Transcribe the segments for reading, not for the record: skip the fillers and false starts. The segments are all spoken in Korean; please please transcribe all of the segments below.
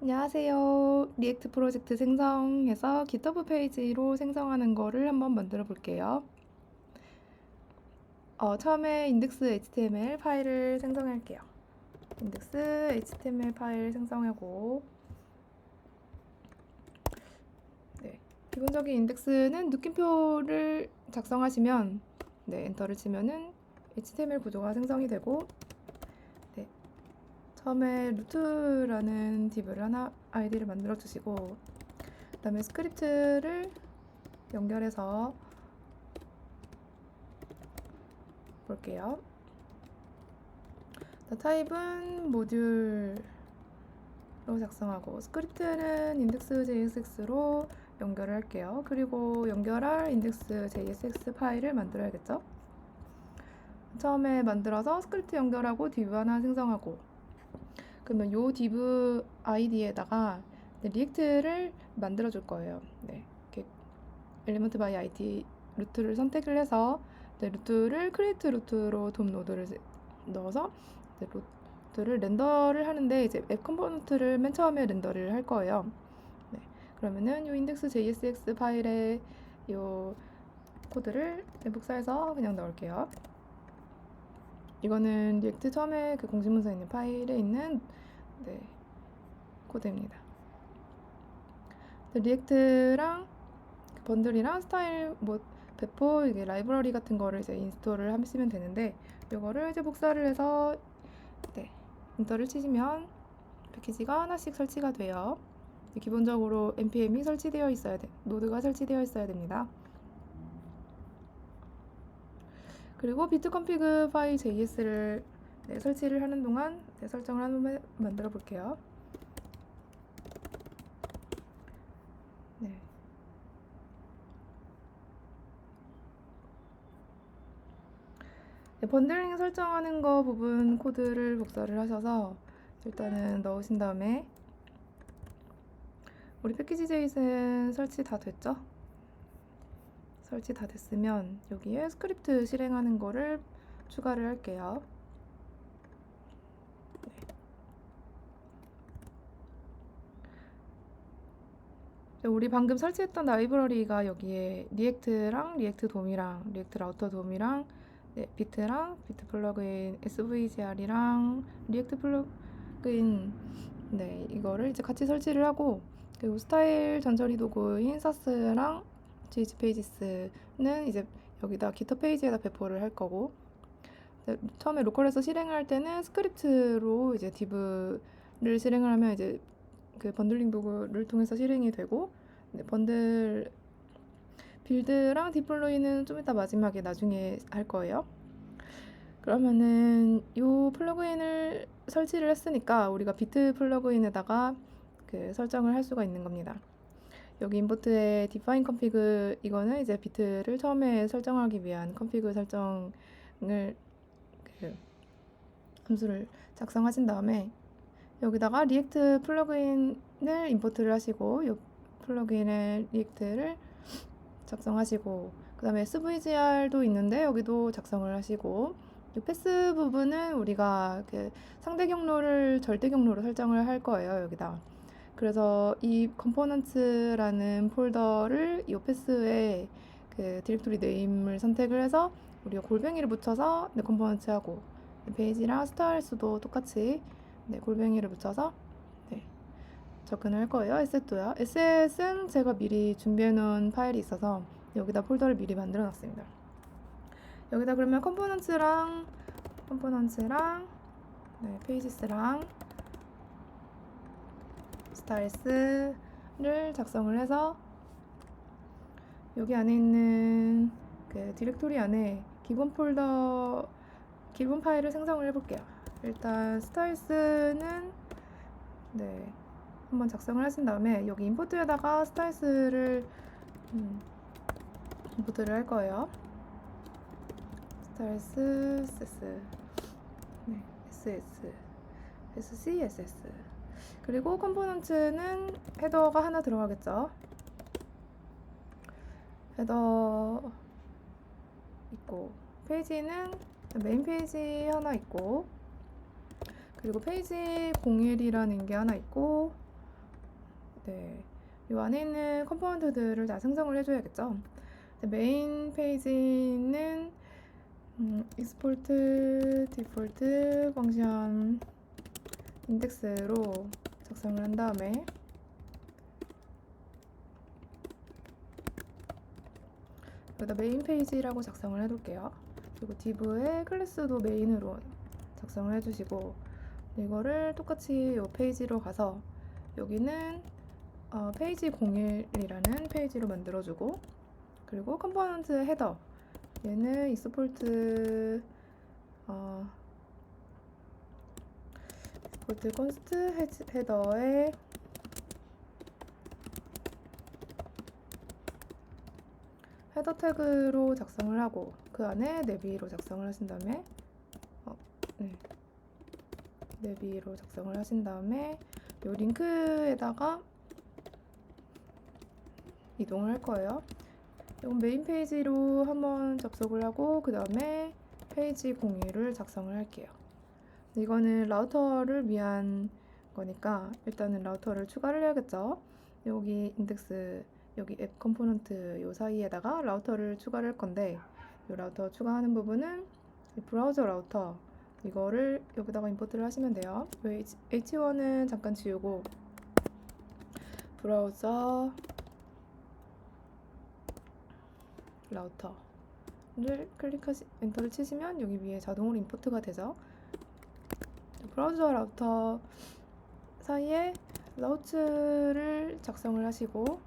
안녕하세요. 리액트 프로젝트 생성해서 GitHub 페이지로 생성하는 거를 한번 만들어 볼게요. 처음에 index HTML 파일을 생성할게요. index HTML 파일 생성하고, 기본적인 인덱스는 느낌표를 작성하시면, 엔터를 치면은 HTML 구조가 생성이 되고, 처음에 루트라는 div를 하나 아이디를 만들어 주시고, 그 다음에 스크립트를 연결해서 볼게요. 타입은 모듈로 작성하고, 스크립트는 index.jsx로 연결을 할게요. 그리고 연결할 index.jsx 파일을 만들어야겠죠. 처음에 만들어서 스크립트 연결하고 div 하나 생성하고, 그러면 요 div id에다가 리액트를 만들어 줄 거예요. 이렇게 element by id 루트를 선택을 해서 루트를 create 루트로 돔 노드를 넣어서 루트를 렌더를 하는데, 이제 앱 컴포넌트를 맨 처음에 렌더를 할 거예요. 그러면은 요 index.jsx 파일에 요 코드를 복사해서 그냥 넣을게요. 이거는 리액트 처음에 그 공식 문서에 있는 파일에 있는 코드입니다. 리액트랑 번들이랑 스타일 배포 이게 라이브러리 같은 거를 이제 인스톨을 하시면 되는데, 이거를 이제 복사를 해서 인터를 치시면 패키지가 하나씩 설치가 돼요. 기본적으로 npm이 설치되어 있어야 노드가 설치되어 있어야 됩니다. 그리고 비트config 파일 JS를 설치를 하는 동안 설정을 한번 만들어 볼게요. 번들링 설정하는 거 부분 코드를 복사를 하셔서 일단은 넣으신 다음에, 우리 패키지 JSON 설치 다 됐죠? 설치 다 됐으면 여기에 스크립트 실행하는 거를 추가를 할게요. 우리 방금 설치했던 라이브러리가 여기에 리액트랑 리액트 돔이랑 리액트 라우터 돔이랑 비트랑 비트 플러그인 SVGR이랑 리액트 플러그인 이거를 이제 같이 설치를 하고, 그리고 스타일 전처리 도구인 사스랑 GH 페이지스는 이제 여기다 기터 페이지에다 배포를 할 거고, 처음에 로컬에서 실행을 할 때는 스크립트로 이제 div를 실행을 하면 이제 그 번들링 도구를 통해서 실행이 되고, 번들 빌드랑 디플로이는 좀 이따 마지막에 나중에 할 거예요. 그러면은 이 플러그인을 설치를 했으니까 우리가 비트 플러그인에다가 그 설정을 할 수가 있는 겁니다. 여기 임포트에 define config, 이거는 이제 비트를 처음에 설정하기 위한 config 설정을 그 함수를 작성하신 다음에 여기다가 리액트 플러그인을 임포트를 하시고, 이 플러그인의 리액트를 작성하시고, 그 다음에 SVGR도 있는데 여기도 작성을 하시고, 이 패스 부분은 우리가 그 상대 경로를 절대 경로로 설정을 할 거예요, 여기다. 그래서 이 컴포넌트라는 폴더를 이 패스에 그 디렉토리 네임을 선택을 해서 우리가 골뱅이를 붙여서 컴포넌트하고, 페이지랑 스타일스도 똑같이 골뱅이를 붙여서 접근을 할 거예요. asset도요. asset은 제가 미리 준비해 놓은 파일이 있어서 여기다 폴더를 미리 만들어 놨습니다. 여기다 그러면 컴포넌트랑 페이지스랑 스타일스를 작성을 해서 여기 안에 있는 그 디렉토리 안에 기본 파일을 생성을 해볼게요. 일단 스타일스는 한번 작성을 하신 다음에 여기 임포트에다가 스타일스를 임포트를 할 거예요. 스타일스 SCSS. 그리고 컴포넌트는 헤더가 하나 들어가겠죠. 헤더 있고, 페이지는 메인 페이지 하나 있고, 그리고 페이지 01이라는 게 하나 있고, 네, 이 안에 있는 컴포넌트들을 다 생성을 해줘야겠죠. 메인 페이지는 export default 펑션 인덱스로 작성을 한 다음에 여기다 메인 페이지라고 작성을 해둘게요. 그리고 div의 클래스도 메인으로 작성을 해주시고 이거를 똑같이 이 페이지로 가서 여기는 페이지 01이라는 페이지로 만들어주고 그리고 컴포넌트 헤더 얘는 export const 헤더에 헤더 태그로 작성을 하고 그 안에 내비로 작성을 하신 다음에 내비로 작성을 하신 다음에 이 링크에다가 이동을 할 거예요. 이건 메인 페이지로 한번 접속을 하고 그 다음에 페이지 01을 작성을 할게요. 이거는 라우터를 위한 거니까 일단은 라우터를 추가를 해야겠죠. 여기 인덱스 여기 앱 컴포넌트 요 사이에다가 라우터를 추가를 할 건데 이 라우터 추가하는 부분은 브라우저 라우터 이거를 여기다가 임포트를 하시면 돼요. H1은 잠깐 지우고 브라우저 라우터를 엔터를 치시면 여기 위에 자동으로 임포트가 되죠. 브라우저 라우터 사이에 라우트를 작성을 하시고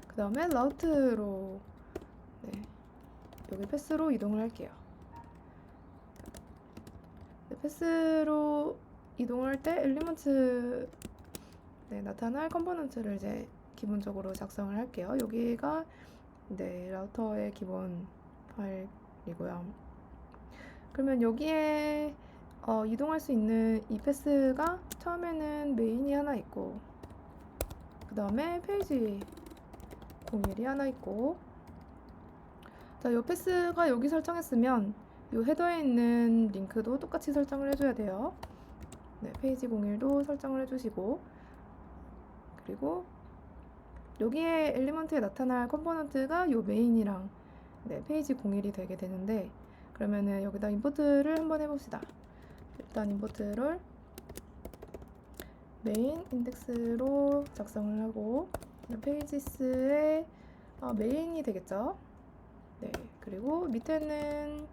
그 다음에 라우트로 여기 패스로 이동을 할게요. 패스로 이동할 때 엘리먼트 나타날 컴포넌트를 이제 기본적으로 작성을 할게요. 여기가 라우터의 기본 파일이고요. 그러면 여기에 이동할 수 있는 이 패스가 처음에는 메인이 하나 있고 그 다음에 페이지 01이 하나 있고 자, 이 패스가 여기 설정했으면 이 헤더에 있는 링크도 똑같이 설정을 해줘야 돼요. 페이지 01도 설정을 해주시고 그리고 여기에 엘리먼트에 나타날 컴포넌트가 이 메인이랑 페이지 01이 되게 되는데 그러면은 여기다 임포트를 한번 해봅시다. 일단 임포트를 메인 인덱스로 작성을 하고 페이지스의 메인이 되겠죠. 그리고 밑에는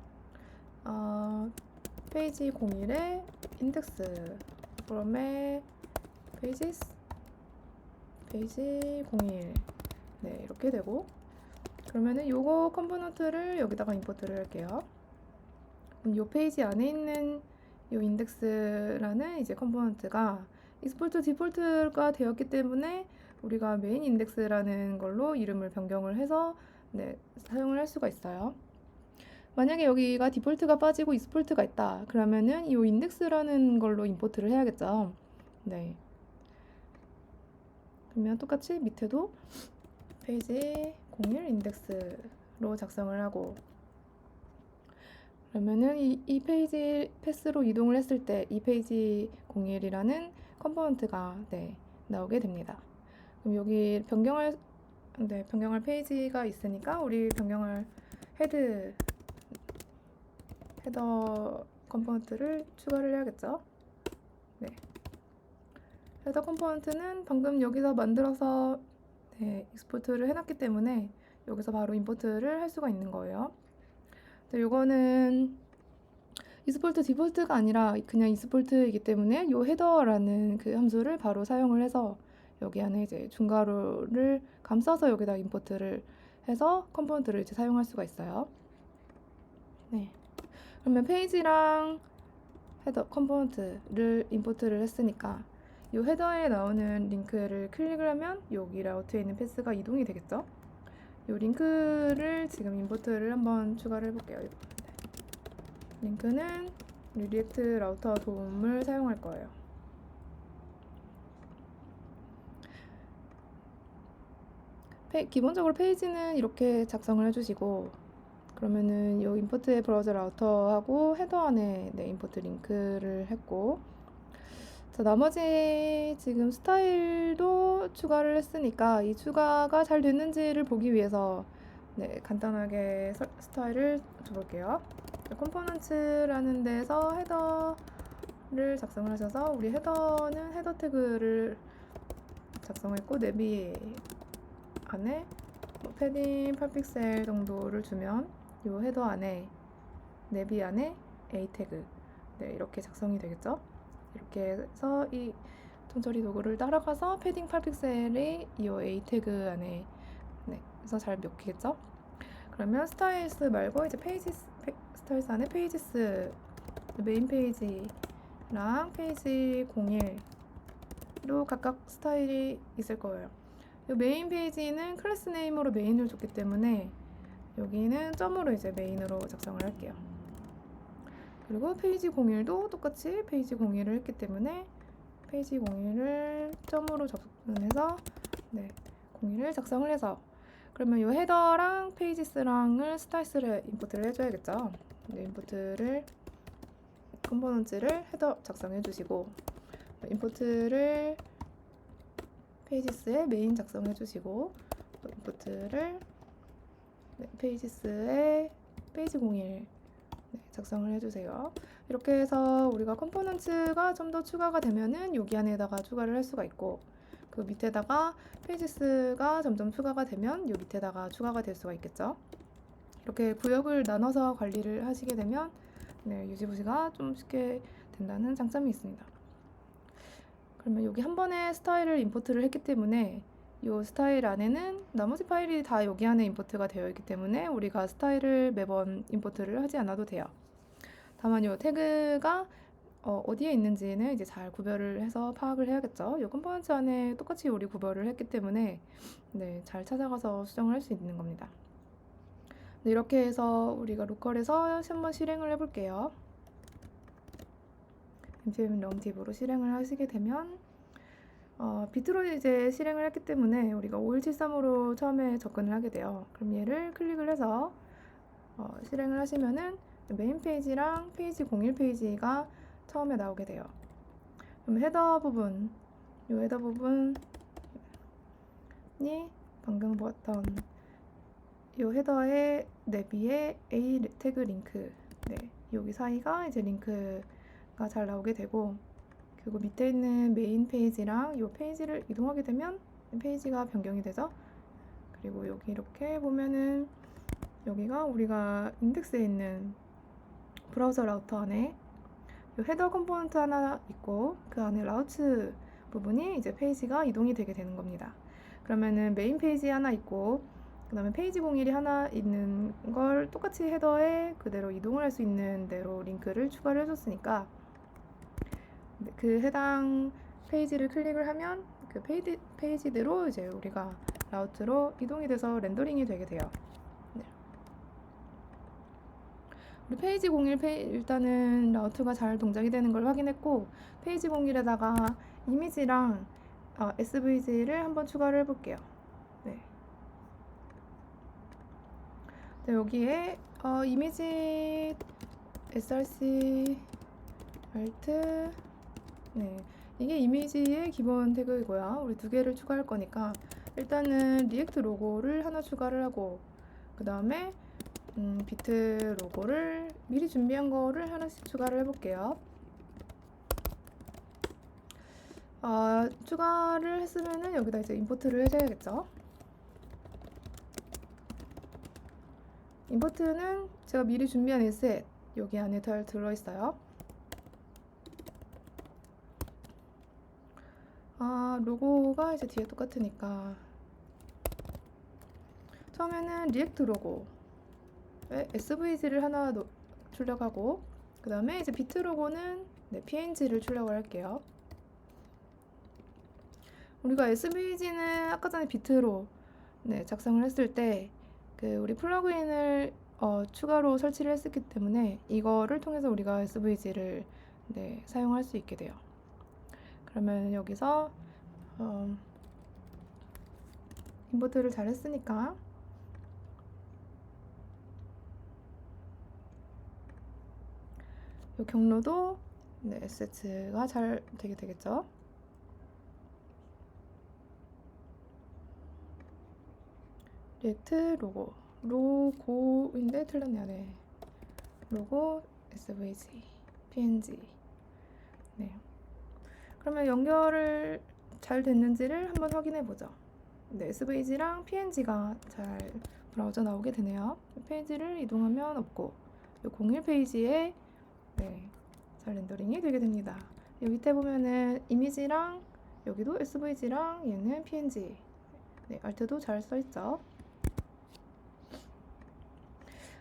페이지 01의 인덱스 from의 pages 페이지 01 이렇게 되고 그러면은 요거 컴포넌트를 여기다가 임포트를 할게요. 그럼 요 페이지 안에 있는 요 인덱스라는 이제 컴포넌트가 export 디폴트가 되었기 때문에 우리가 메인 인덱스라는 걸로 이름을 변경을 해서 사용을 할 수가 있어요. 만약에 여기가 디폴트가 빠지고 익스포트가 있다 그러면은 이 인덱스라는 걸로 임포트를 해야겠죠. 그러면 똑같이 밑에도 페이지 01 인덱스로 작성을 하고 그러면은 이 페이지 패스로 이동을 했을 때 이 페이지 01이라는 컴포넌트가 나오게 됩니다. 그럼 여기 변경할 페이지가 있으니까 우리 변경할 헤더 컴포넌트를 추가를 해야겠죠. 헤더 컴포넌트는 방금 여기서 만들어서 익스포트를 해놨기 때문에 여기서 바로 임포트를 할 수가 있는 거예요. 이거는 익스포트 디폴트가 아니라 그냥 익스포트이기 때문에 이 헤더라는 그 함수를 바로 사용을 해서 여기 안에 이제 중괄호를 감싸서 여기다 임포트를 해서 컴포넌트를 이제 사용할 수가 있어요. 그러면 페이지랑 헤더 컴포넌트를 임포트를 했으니까 이 헤더에 나오는 링크를 클릭을 하면 여기 라우트에 있는 패스가 이동이 되겠죠. 이 링크를 지금 임포트를 한번 추가를 해볼게요. 링크는 리액트 라우터 도움을 사용할 거예요. 기본적으로 페이지는 이렇게 작성을 해주시고 그러면은 이 임포트의 브라우저 라우터하고 헤더 안에 임포트 링크를 했고 자, 나머지 지금 스타일도 추가를 했으니까 이 추가가 잘 됐는지를 보기 위해서 네, 간단하게 스타일을 줘볼게요. 컴포넌츠라는 데서 헤더를 작성을 하셔서 우리 헤더는 헤더 태그를 작성했고 내비 안에 패딩 8픽셀 정도를 주면 이 헤더 안에 내비 안에 A 태그 네, 이렇게 작성이 되겠죠. 이렇게 해서 이 통처리 도구를 따라가서 패딩 8픽셀이 이 A 태그 안에 네, 그래서 잘 먹히겠죠. 그러면 스타일스 말고 이제 스타일스 안에 페이지스 메인 페이지랑 페이지 01로 각각 스타일이 있을 거예요. 이 메인 페이지는 클래스 네임으로 메인을 줬기 때문에 여기는 점으로 이제 메인으로 작성을 할게요. 그리고 페이지 01도 똑같이 페이지 01을 했기 때문에 페이지 01을 점으로 접근해서 네, 01을 작성을 해서 그러면 이 헤더랑 페이지스랑을 스타일스를 임포트를 해줘야겠죠. 네, 임포트를 컴포넌츠를 헤더 작성해 주시고 임포트를 페이지스에 메인 작성해 주시고 임포트를 네, 페이지스에 페이지 01 네, 작성을 해주세요. 이렇게 해서 우리가 컴포넌츠가 좀 더 추가가 되면은 여기 안에다가 추가를 할 수가 있고 그 밑에다가 페이지스가 점점 추가가 되면 이 밑에다가 추가가 될 수가 있겠죠. 이렇게 구역을 나눠서 관리를 하시게 되면 네, 유지보시가 좀 쉽게 된다는 장점이 있습니다. 그러면 여기 한 번에 스타일을 임포트를 했기 때문에 이 스타일 안에는 나머지 파일이 다 여기 안에 임포트가 되어 있기 때문에 우리가 스타일을 매번 임포트를 하지 않아도 돼요. 다만 이 태그가 어디에 있는지는 이제 잘 구별을 해서 파악을 해야겠죠. 이 컴포넌트 안에 똑같이 우리 구별을 했기 때문에 네, 잘 찾아가서 수정을 할 수 있는 겁니다. 네, 이렇게 해서 우리가 로컬에서 한번 실행을 해볼게요. npm 럼팁으로 실행을 하시게 되면 비트로 이제 실행을 했기 때문에 우리가 5173으로 처음에 접근을 하게 돼요. 그럼 얘를 클릭을 해서 실행을 하시면은 메인 페이지랑 페이지 01 페이지가 처음에 나오게 돼요. 그럼 헤더 부분, 이 헤더 부분이 방금 보았던 이 헤더의 내비에 A 태그 링크, 네, 여기 사이가 이제 링크가 잘 나오게 되고 그리고 밑에 있는 메인 페이지랑 이 페이지를 이동하게 되면 페이지가 변경이 되죠. 그리고 여기 이렇게 보면은 여기가 우리가 인덱스에 있는 브라우저 라우터 안에 이 헤더 컴포넌트 하나 있고 그 안에 라우트 부분이 이제 페이지가 이동이 되게 되는 겁니다. 그러면은 메인 페이지 하나 있고 그 다음에 페이지 01이 하나 있는 걸 똑같이 헤더에 그대로 이동을 할 수 있는 대로 링크를 추가를 해줬으니까 그 해당 페이지를 클릭을 하면 그 페이지대로 이제 우리가 라우트로 이동이 돼서 렌더링이 되게 돼요. 네. 우리 페이지 01 일단은 라우트가 잘 동작이 되는 걸 확인했고 페이지 01에다가 이미지랑 SVG를 한번 추가를 해볼게요. 네. 네, 여기에 이미지 src alt 네, 이게 이미지의 기본 태그이고요. 우리 두 개를 추가할 거니까 일단은 리액트 로고를 하나 추가를 하고 그 다음에 비트 로고를 미리 준비한 거를 하나씩 추가를 해볼게요. 추가를 했으면은 여기다 이제 임포트를 해줘야겠죠. 임포트는 제가 미리 준비한 에셋 여기 안에 잘 들어있어요. 로고가 이제 뒤에 똑같으니까 처음에는 리액트 로고에 SVG를 하나 출력하고 그 다음에 이제 비트 로고는 네, PNG를 출력을 할게요. 우리가 SVG는 아까 전에 비트로 네, 작성을 했을 때 그 우리 플러그인을 추가로 설치를 했었기 때문에 이거를 통해서 우리가 SVG를 네, 사용할 수 있게 돼요. 그러면 여기서 임포트를 잘 했으니까 이 경로도 네, assets가 잘 되게 되겠죠. 리액트 로고인데 틀렸네요. 네. 로고 svg png. 네. 그러면 연결을 잘 됐는지를 한번 확인해 보죠. 네, svg랑 png가 잘 브라우저 나오게 되네요. 페이지를 이동하면 없고, 이 01 페이지에 네, 잘 렌더링이 되게 됩니다. 여기 밑에 보면은 이미지랑 여기도 svg랑 얘는 png. 네, 알트도 잘 써있죠.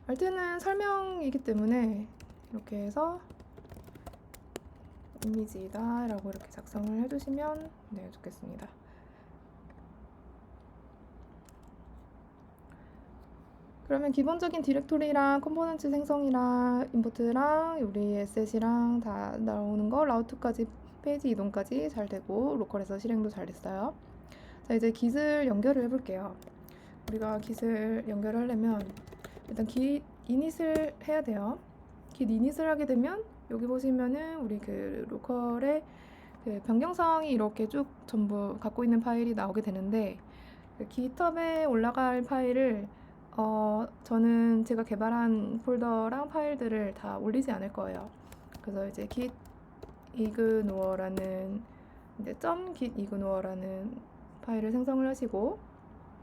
알트는 설명이기 때문에 이렇게 해서 이미지다 라고 이렇게 작성을 해주시면 네, 좋겠습니다. 그러면 기본적인 디렉토리랑 컴포넌트 생성이랑 임포트랑 우리 에셋이랑 다 나오는 거 라우트까지 페이지 이동까지 잘 되고 로컬에서 실행도 잘 됐어요. 자, 이제 깃을 연결을 해볼게요. 우리가 깃을 연결을 하려면 일단 깃 이닛을 해야 돼요. 깃 이닛을 하게 되면 여기 보시면은 우리 그 로컬의 그 변경사항이 이렇게 쭉 전부 갖고 있는 파일이 나오게 되는데 그 깃허브에 올라갈 파일을 저는 제가 개발한 폴더랑 파일들을 다 올리지 않을 거예요. 그래서 이제 git ignore 이제 .git ignore 파일을 생성을 하시고,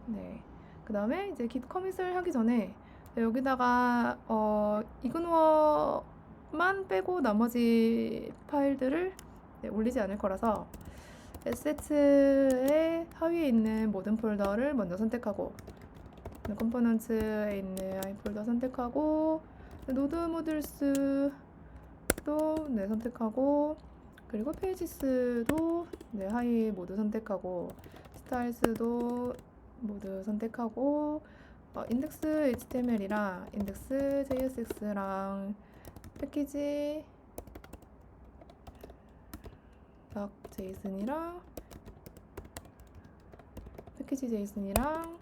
네. 그 다음에 이제 git commit을 하기 전에 여기다가 ignore만 빼고 나머지 파일들을 네, 올리지 않을 거라서 assets의 하위에 있는 모든 폴더를 먼저 선택하고 컴포넌트에 있는 i 폴더 선택하고 노드 모듈스도 네, 선택하고 그리고 페이지스도 네, 하이 모두 선택하고 스타일스도 모두 선택하고 인덱스 HTML이랑 인덱스 JSX랑 패키지 .json이랑 패키지 JSON이랑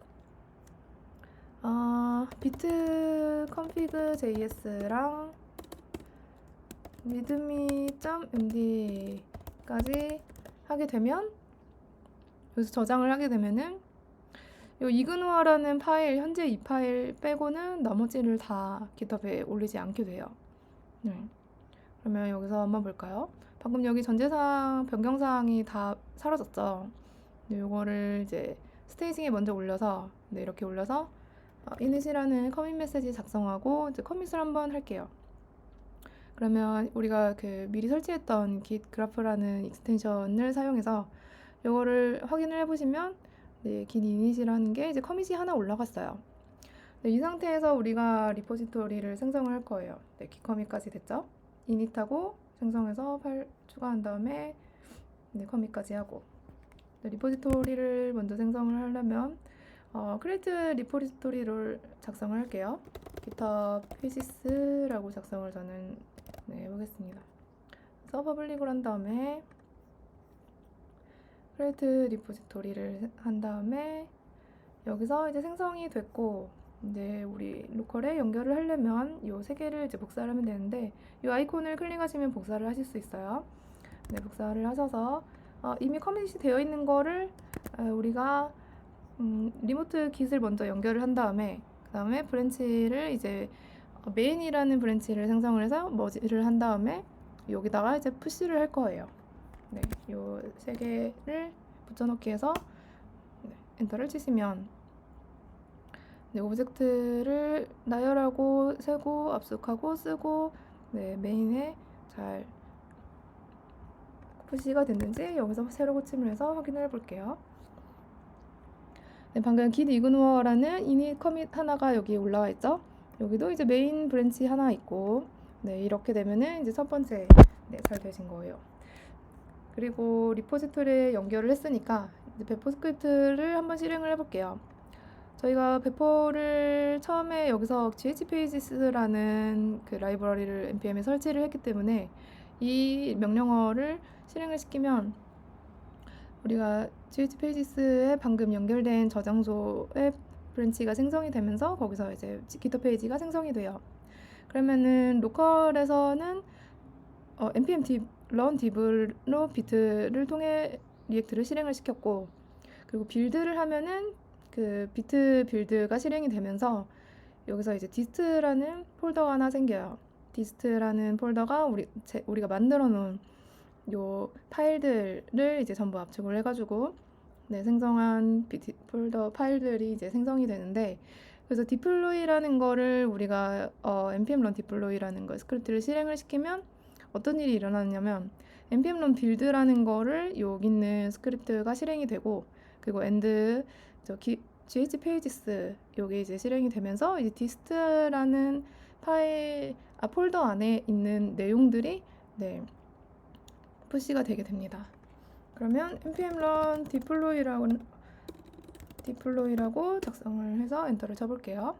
비트 config JS랑 readme.md까지 하게 되면 여기서 저장을 하게 되면은 이 이그노어라는 파일 현재 이 파일 빼고는 나머지를 다 깃허브에 올리지 않게 돼요. 네. 그러면 여기서 한번 볼까요? 방금 여기 전제사항 변경사항이 다 사라졌죠. 네, 요거를 이제 스테이징에 먼저 올려서 네, 이렇게 올려서 init이라는 커밋 메시지 작성하고 이제 커밋을 한번 할게요. 그러면 우리가 그 미리 설치했던 git graph라는 익스텐션을 사용해서 요거를 확인을 해보시면 네, git init이라는 게 이제 커밋이 하나 올라갔어요. 네, 이 상태에서 우리가 리포지토리를 생성을 할 거예요. 네, git 커밋까지 됐죠? init하고 생성해서 파일 추가한 다음에 네, 커밋까지 하고 네, 리포지토리를 먼저 생성을 하려면 create 리포지토리를 작성을 할게요. github pages라고 작성을 저는 네, 해보겠습니다. 그래서 퍼블릭을 한 다음에 create 리포지토리를 한 다음에 여기서 이제 생성이 됐고 이제 우리 로컬에 연결을 하려면 이 세 개를 이제 복사를 하면 되는데 이 아이콘을 클릭하시면 복사를 하실 수 있어요. 네, 복사를 하셔서 이미 커밋이 되어 있는 거를 우리가 리모트 깃을 먼저 연결을 한 다음에 그 다음에 브랜치를 이제 메인이라는 브랜치를 생성을 해서 머지를 한 다음에 여기다가 이제 푸시를 할 거예요. 네, 요 세 개를 붙여넣기 해서 네, 엔터를 치시면 네, 오브젝트를 나열하고 세고 압축하고 쓰고 네, 메인에 잘 푸시가 됐는지 여기서 새로 고침을 해서 확인을 해볼게요. 네, 방금 git ignore라는 init 커밋 하나가 여기 올라와 있죠. 여기도 이제 메인 브랜치 하나 있고 네, 이렇게 되면은 이제 첫 번째 네, 잘 되신 거예요. 그리고 리포지토리에 연결을 했으니까 이제 배포 스크립트를 한번 실행을 해볼게요. 저희가 배포를 처음에 여기서 ghpages라는 그 라이브러리를 npm에 설치를 했기 때문에 이 명령어를 실행을 시키면 우리가 ghpages에 방금 연결된 저장소의 브랜치가 생성이 되면서 거기서 이제 GitHub 페이지가 생성이 돼요. 그러면은 로컬에서는 npm run div로 비트를 통해 리액트를 실행을 시켰고, 그리고 빌드를 하면은 그 비트 빌드가 실행이 되면서 여기서 이제 dist라는 폴더가 하나 생겨요. dist라는 폴더가 우리가 만들어 놓은 요 파일들을 이제 전부 압축을 해가지고 생성한 폴더 파일들이 이제 생성이 되는데, 그래서 디플로이라는 거를 우리가 npm run deploy라는 거 스크립트를 실행을 시키면 어떤 일이 일어나냐면, npm run build라는 거를 여기 있는 스크립트가 실행이 되고, 그리고 end gh pages 여기 이제 실행이 되면서 이제 dist라는 폴더 안에 있는 내용들이 푸시가 되게 됩니다. 그러면 npm run deploy라고 작성을 해서 엔터를 쳐볼게요.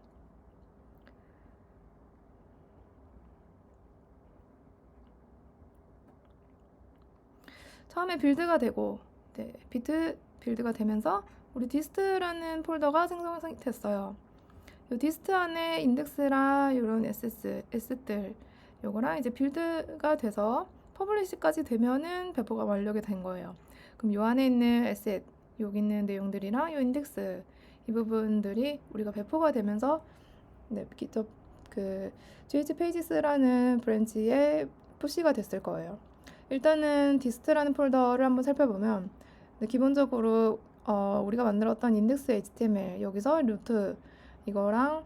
처음에 빌드가 되고 비트 빌드가 되면서 우리 dist라는 폴더가 생성됐어요. 이 dist 안에 인덱스랑 이런 s들 요거랑 이제 빌드가 돼서 퍼블리시까지 되면은 배포가 완료가 된 거예요. 그럼 요 안에 있는 asset, 여기 있는 내용들이랑 요 인덱스 이 부분들이 우리가 배포가 되면서 GitHub GH Pages라는 브랜치에 푸시가 됐을 거예요. 일단은 dist라는 폴더를 한번 살펴보면 기본적으로 우리가 만들었던 index HTML 여기서 루트 이거랑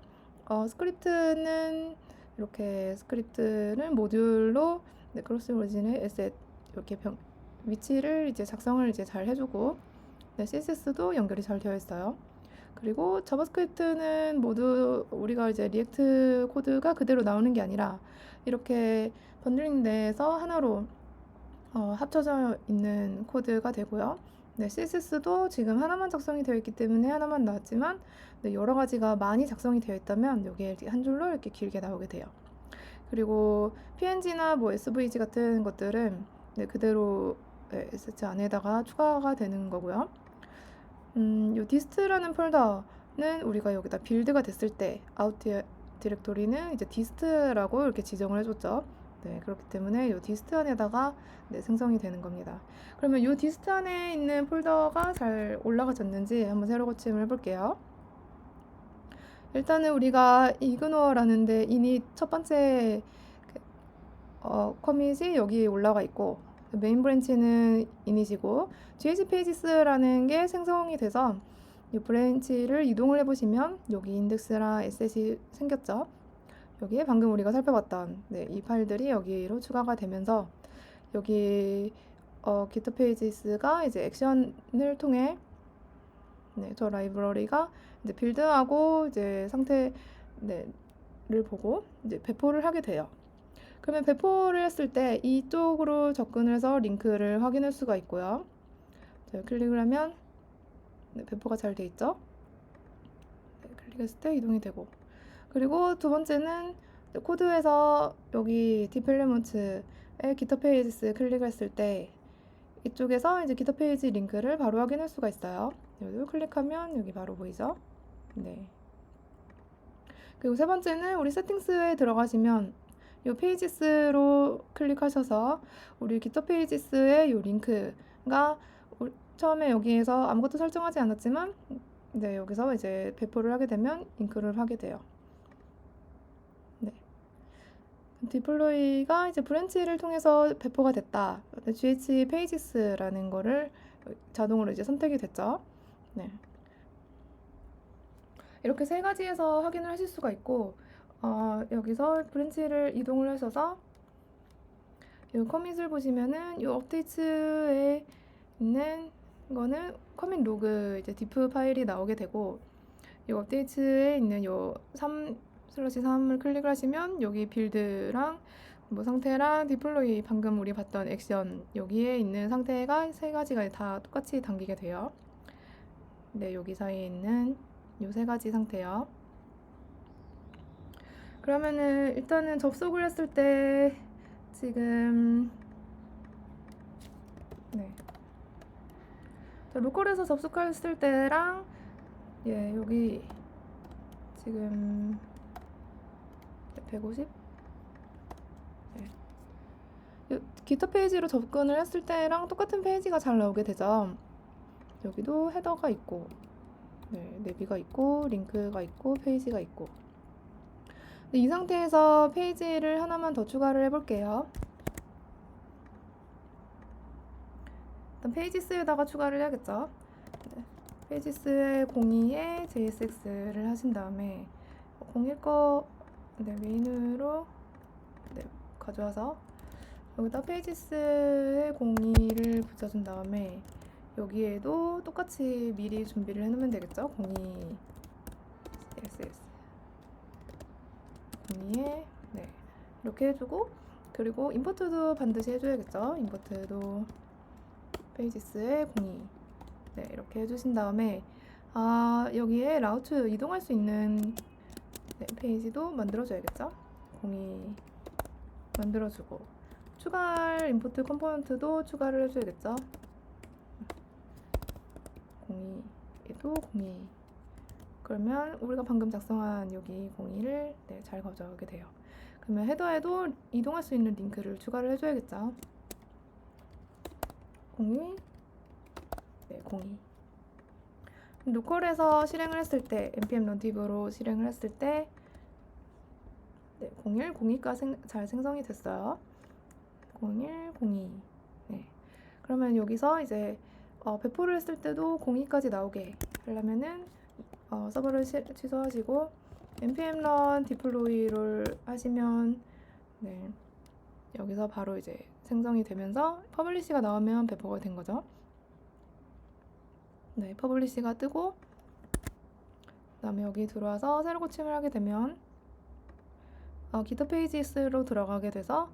스크립트는 이렇게 스크립트는 모듈로 크로스 오리진의 에셋 이렇게 위치를 이제 작성을 이제 잘 해주고 CSS도 연결이 잘 되어 있어요. 그리고 자바스크립트는 모두 우리가 이제 리액트 코드가 그대로 나오는 게 아니라 이렇게 번들링 돼서 하나로 합쳐져 있는 코드가 되고요. CSS도 지금 하나만 작성이 되어 있기 때문에 하나만 나왔지만 여러 가지가 많이 작성이 되어 있다면 여기에 한 줄로 이렇게 길게 나오게 돼요. 그리고 PNG나 뭐 SVG 같은 것들은 그대로 SH 안에다가 추가가 되는 거고요. 요 dist라는 폴더는 우리가 여기다 빌드가 됐을 때 out 디렉토리는 이제 dist라고 이렇게 지정을 해줬죠. 그렇기 때문에 요 dist 안에다가 생성이 되는 겁니다. 그러면 요 dist 안에 있는 폴더가 잘 올라가졌는지 한번 새로 고침을 해볼게요. 일단은 우리가 이그노어라는데 init 첫 번째 커밋이 여기 올라가 있고, 메인 브랜치는 init이고 gh pages라는 게 생성이 돼서 이 브랜치를 이동을 해보시면 여기 인덱스랑 asset이 생겼죠. 여기에 방금 우리가 살펴봤던 이 파일들이 여기로 추가가 되면서 여기 GitHub Pages가 이제 액션을 통해 저 라이브러리가 이제 빌드하고 이제 상태를 보고 이제 배포를 하게 돼요. 그러면 배포를 했을 때 이쪽으로 접근을 해서 링크를 확인할 수가 있고요. 클릭을 하면 배포가 잘 돼 있죠. 클릭했을 때 이동이 되고, 그리고 두 번째는 코드에서 여기 디플레먼트에 GitHub Pages 클릭했을 때 이쪽에서 이제 GitHub Page 링크를 바로 확인할 수가 있어요. 여기도 클릭하면 여기 바로 보이죠. 그리고 세 번째는 우리 세팅스에 들어가시면 이 페이지스로 클릭하셔서 우리 GitHub Pages의 이 링크가 처음에 여기에서 아무것도 설정하지 않았지만 여기서 이제 배포를 하게 되면 링크를 하게 돼요. 디플로이가 이제 브랜치를 통해서 배포가 됐다. GH Pages라는 거를 자동으로 이제 선택이 됐죠. 이렇게 세 가지에서 확인을 하실 수가 있고, 여기서 브랜치를 이동을 하셔서 이 커밋을 보시면은 이 업데이트에 있는 거는 커밋 로그 이제 diff 파일이 나오게 되고, 이 업데이트에 있는 이 3/3을 클릭을 하시면 여기 빌드랑 뭐 상태랑 디플로이 방금 우리 봤던 액션 여기에 있는 상태가 세 가지가 다 똑같이 담기게 돼요. 여기 사이에 있는 이 세 가지 상태요. 그러면은 일단은 접속을 했을 때 지금 로컬에서 접속했을 때랑 여기 지금 150 기타 페이지로 접근을 했을 때랑 똑같은 페이지가 잘 나오게 되죠. 여기도 헤더가 있고, 네, 내비가 있고, 링크가 있고, 페이지가 있고. 이 상태에서 페이지를 하나만 더 추가를 해볼게요. 일단 페이지스에다가 추가를 해야겠죠. 네, 페이지스에 02에 JSX를 하신 다음에 01 거 메인으로 가져와서 여기다 페이지스에 02를 붙여준 다음에 여기에도 똑같이 미리 준비를 해놓으면 되겠죠. 02 CSS 02에 이렇게 해주고, 그리고 임포트도 반드시 해줘야겠죠. 임포트도 페이지스에 02 이렇게 해주신 다음에 여기에 라우트 이동할 수 있는 페이지도 만들어줘야겠죠. 02 만들어주고, 추가할 임포트 컴포넌트도 추가를 해줘야겠죠. 02에도 02. 그러면 우리가 방금 작성한 여기 02를 잘 가져오게 돼요. 그러면 헤더에도 이동할 수 있는 링크를 추가를 해줘야겠죠. 02 02. 로컬에서 실행을 했을 때, npm 런티브로 실행을 했을 때 01, 02가 잘 생성이 됐어요. 01, 02. 그러면 여기서 이제 배포를 했을 때도 02까지 나오게 하려면은 서버를 취소하시고 npm run deploy를 하시면 여기서 바로 이제 생성이 되면서 퍼블리시가 나오면 배포가 된 거죠. 퍼블리시가 뜨고, 그다음에 여기 들어와서 새로 고침을 하게 되면 기타 페이지스로 들어가게 돼서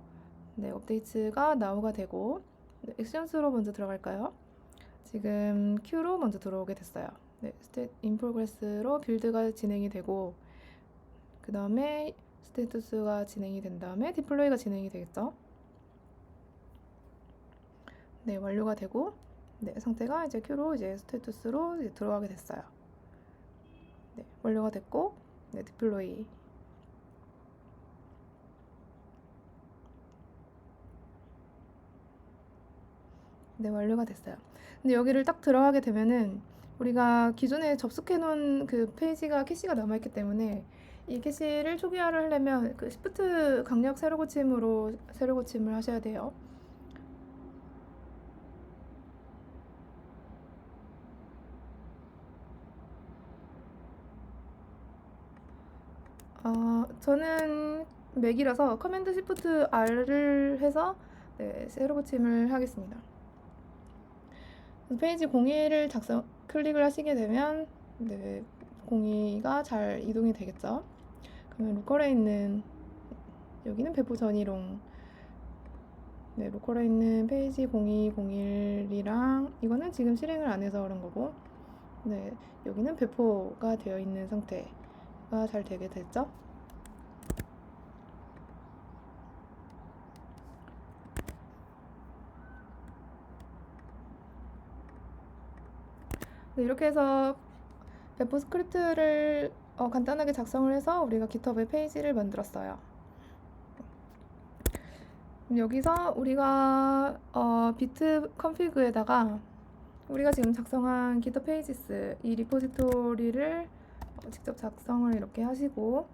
업데이트가 나오가 되고, 액션스로 먼저 들어갈까요? 지금 Q로 먼저 들어오게 됐어요. in progress로 빌드가 진행이 되고, 그 다음에 스테이투스가 진행이 된 다음에 디플로이가 진행이 되겠죠. 완료가 되고, 상태가 이제 Q로 이제 스테이투스로 이제 들어가게 됐어요. 완료가 됐고, 디플로이. 완료가 됐어요. 근데 여기를 딱 들어가게 되면은 우리가 기존에 접속해 놓은 그 페이지가 캐시가 남아있기 때문에 이 캐시를 초기화를 하려면 그 Shift 강력 세로 고침으로 세로 고침을 하셔야 돼요. 저는 맥이라서 커맨드 Shift R을 해서 세로 고침을 하겠습니다. 페이지 02를 클릭을 하시게 되면 02가 잘 이동이 되겠죠. 그러면 로컬에 있는, 여기는 배포 전이롱, 로컬에 있는 페이지 02, 01이랑 이거는 지금 실행을 안 해서 그런 거고, 여기는 배포가 되어 있는 상태가 잘 되게 됐죠. 이렇게 해서 배포 스크립트를 간단하게 작성을 해서 우리가 GitHub에 페이지를 만들었어요. 여기서 우리가 비트 컨피그에다가 우리가 지금 작성한 GitHub 페이지스 이 리포지토리를 직접 작성을 이렇게 하시고,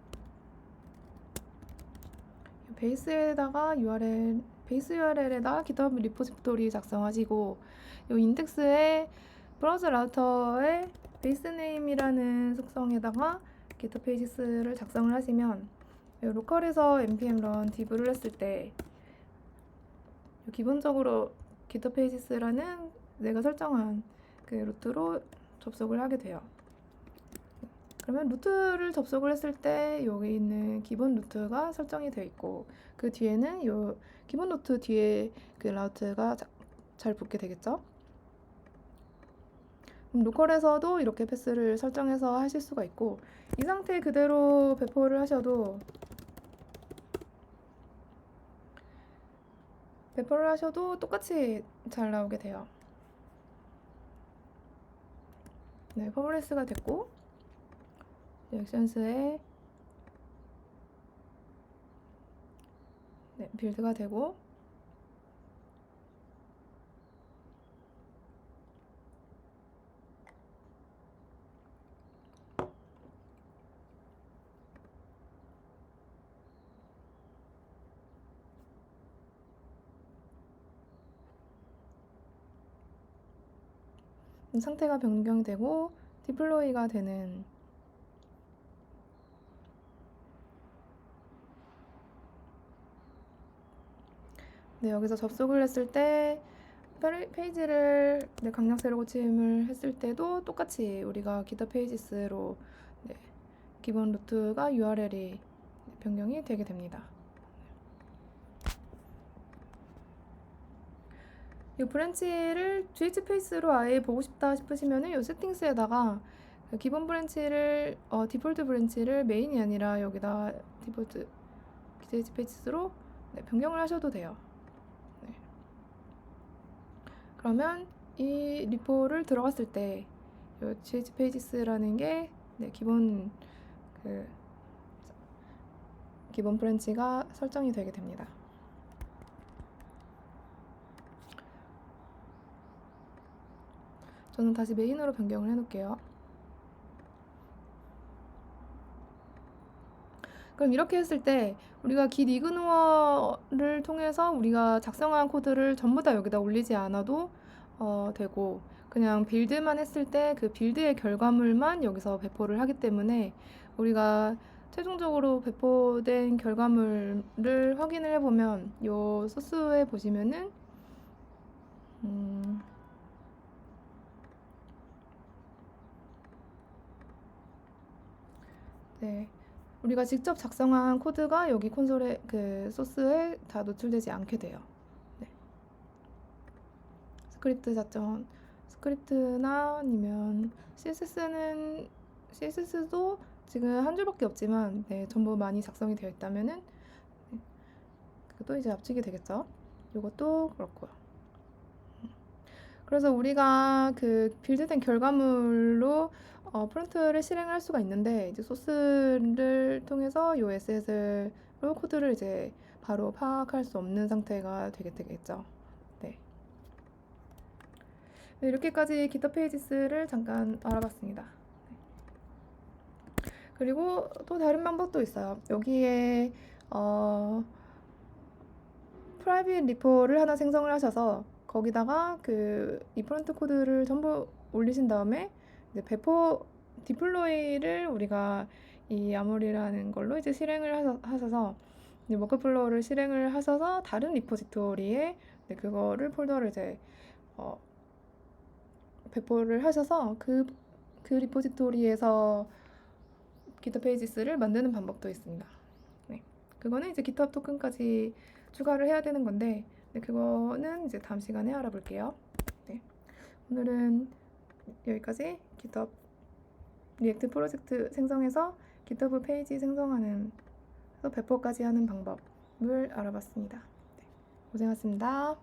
베이스에다가 베이스 URL에다가 GitHub 리포지토리 작성하시고, 이 인덱스에 브라우저 라우터의 베이스 네임이라는 속성에다가 GitHub 페이지스를 작성을 하시면 로컬에서 npm run div를 했을 때 기본적으로 GitHub 페이지스라는 내가 설정한 그 루트로 접속을 하게 돼요. 그러면 루트를 접속을 했을 때 여기 있는 기본 루트가 설정이 되어 있고, 그 뒤에는 이 기본 루트 뒤에 그 라우트가 잘 붙게 되겠죠. 로컬에서도 이렇게 패스를 설정해서 하실 수가 있고, 이 상태 그대로 배포를 하셔도 똑같이 잘 나오게 돼요. 퍼블리스가 됐고, 액션스에 빌드가 되고, 상태가 변경되고 디플로이가 되는 네, 여기서 접속을 했을 때 페이지를 강약세로 고침을 했을 때도 똑같이 우리가 GitHub 페이지스로 기본 루트가 URL이 변경이 되게 됩니다. 이 브랜치를 GH페이스로 아예 보고 싶다 싶으시면은 이 세팅스에다가 기본 브랜치를 디폴트 브랜치를 메인이 아니라 여기다 디폴트 GH페이스로 변경을 하셔도 돼요. 네. 그러면 이 리포를 들어갔을 때 이 GH페이지스라는 게 기본 브랜치가 설정이 되게 됩니다. 저는 다시 메인으로 변경을 해놓을게요. 그럼 이렇게 했을 때 우리가 git ignore 통해서 우리가 작성한 코드를 전부 다 여기다 올리지 않아도 되고 그냥 빌드만 했을 때 그 빌드의 결과물만 여기서 배포를 하기 때문에 우리가 최종적으로 배포된 결과물을 확인을 해보면 이 소스에 보시면은 네, 우리가 직접 작성한 코드가 여기 콘솔에 소스에 다 노출되지 않게 돼요. 네. 스크립트나 아니면 CSS도 지금 한 줄밖에 없지만 전부 많이 작성이 되어 있다면은 그것도 이제 압축이 되겠죠. 이것도 그렇고요. 그래서 우리가 그 빌드된 결과물로 프론트를 실행할 수가 있는데 이제 소스를 통해서 이 SS로 코드를 이제 바로 파악할 수 없는 상태가 되겠죠. 네. 이렇게까지 GitHub 페이지스를 잠깐 알아봤습니다. 그리고 또 다른 방법도 있어요. 여기에 프라이빗 리포를 하나 생성을 하셔서 거기다가 이 프론트 코드를 전부 올리신 다음에 이제 배포 디플로이를 우리가 이 아모리라는 걸로 이제 실행을 하셔서 이제 워크플로우를 실행을 하셔서 다른 리포지토리에 그거를 폴더를 이제 배포를 하셔서 그 리포지토리에서 GitHub 페이지스를 만드는 방법도 있습니다. 네. 그거는 이제 GitHub 토큰까지 추가를 해야 되는 건데 그거는 이제 다음 시간에 알아볼게요. 네. 오늘은 여기까지 GitHub 리액트 프로젝트 생성해서 GitHub 페이지 생성하는 배포까지 하는 방법을 알아봤습니다. 네. 고생하셨습니다.